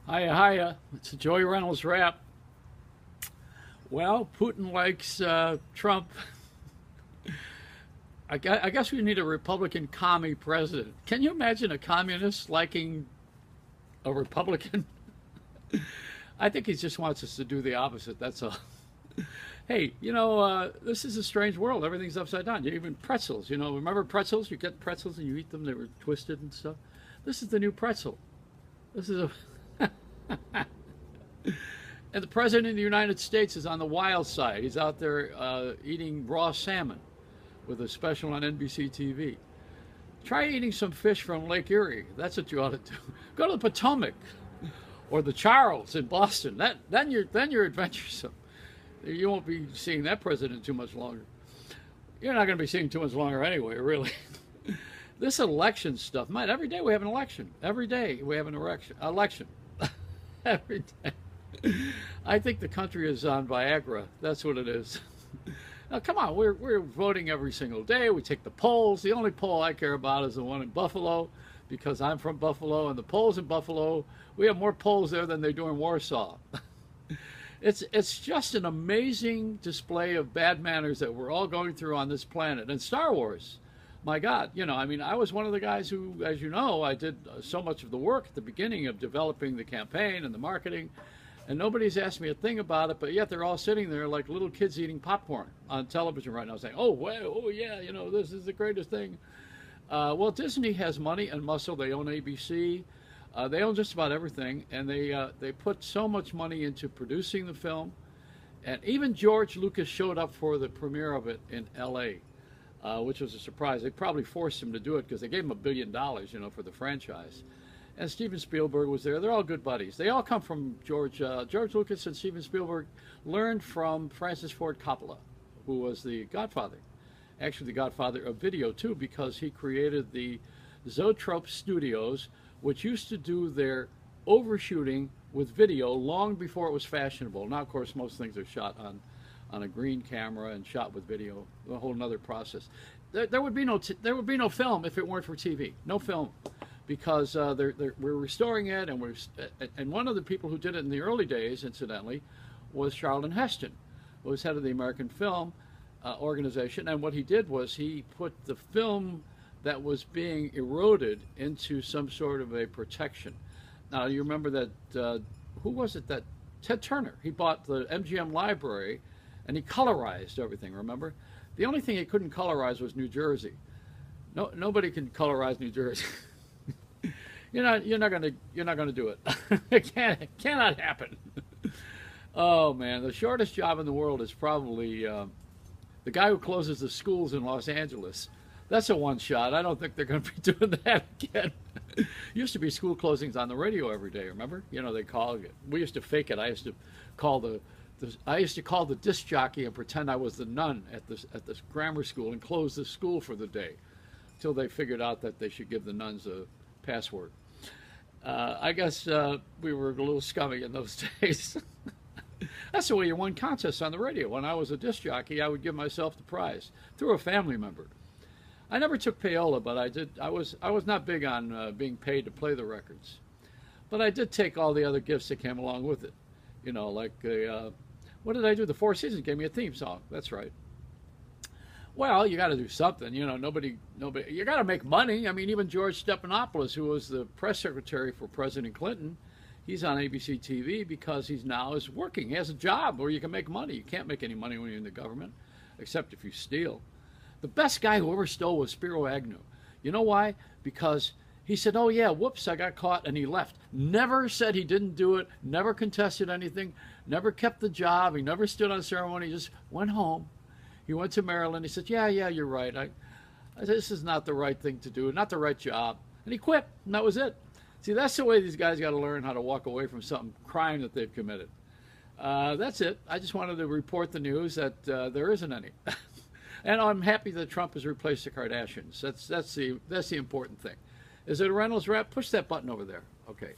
Hiya, hiya. It's a Joeyreynoldsrap. Well, Putin likes Trump. I guess we need a Republican commie president. Can you imagine a communist liking a Republican? I think he just wants us to do the opposite. That's all. Hey, this is a strange world. Everything's upside down. Even pretzels, remember pretzels? You get pretzels and you eat them. They were twisted and stuff. This is the new pretzel. This is a. And the president of the United States is on the wild side. He's out there eating raw salmon with a special on NBC TV. Try eating some fish from Lake Erie. That's what you ought to do. Go to the Potomac or the Charles in Boston. Then you're adventuresome. You won't be seeing that president too much longer. You're not going to be seeing too much longer anyway, really. This election stuff, man, every day we have an election. Every day we have an election. Every day. I think the country is on Viagra. That's what it is. Now, come on, we're voting every single day. We take the polls. The only poll I care about is the one in Buffalo, because I'm from Buffalo, and the polls in Buffalo, we have more polls there than they do in Warsaw. It's just an amazing display of bad manners that we're all going through on this planet. And Star Wars, my God, I was one of the guys who, as you know, I did so much of the work at the beginning of developing the campaign and the marketing, and nobody's asked me a thing about it, but yet they're all sitting there like little kids eating popcorn on television right now saying, oh, well, oh yeah, this is the greatest thing. Well, Disney has money and muscle. They own ABC. They own just about everything, and they put so much money into producing the film. And even George Lucas showed up for the premiere of it in L.A., which was a surprise. They probably forced him to do it because they gave him $1 billion, for the franchise. And Steven Spielberg was there. They're all good buddies. They all come from George Lucas, and Steven Spielberg learned from Francis Ford Coppola, who was the godfather. Actually, the godfather of video, too, because he created the Zoetrope Studios, which used to do their overshooting with video long before it was fashionable. Now, of course, most things are shot on a green camera and shot with video, a whole other process. There would be no film if it weren't for TV. No film, because we're restoring it, and one of the people who did it in the early days, incidentally, was Charlton Heston, who was head of the American Film Organization. And what he did was he put the film that was being eroded into some sort of a protection. Now, you remember that, who was it that, Ted Turner, he bought the MGM library and he colorized everything, remember? The only thing he couldn't colorize was New Jersey. No, nobody can colorize New Jersey. You're not gonna do it. It cannot happen. Oh man, the shortest job in the world is probably the guy who closes the schools in Los Angeles. That's a one shot. I don't think they're going to be doing that again. Used to be school closings on the radio every day. Remember? They call it. We used to fake it. I used to call the disc jockey and pretend I was the nun at this grammar school and close the school for the day, until they figured out that they should give the nuns a password. I guess we were a little scummy in those days. That's the way you won contests on the radio. When I was a disc jockey, I would give myself the prize through a family member. I never took payola, but I did. I was not big on being paid to play the records, but I did take all the other gifts that came along with it. Like what did I do? The Four Seasons gave me a theme song. That's right. Well, you got to do something. Nobody. You got to make money. I mean, even George Stephanopoulos, who was the press secretary for President Clinton, he's on ABC TV because he's now is working. He has a job where you can make money. You can't make any money when you're in the government, except if you steal. The best guy who ever stole was Spiro Agnew. You know why? Because he said, oh yeah, whoops, I got caught, and he left. Never said he didn't do it, never contested anything, never kept the job, he never stood on ceremony, he just went home. He went to Maryland, he said, yeah, you're right. This is not the right thing to do, not the right job. And he quit, and that was it. See, that's the way these guys got to learn how to walk away from some crime that they've committed. That's it. I just wanted to report the news that there isn't any. And I'm happy that Trump has replaced the Kardashians. That's the important thing. Is it a Reynolds rap? Push that button over there. Okay.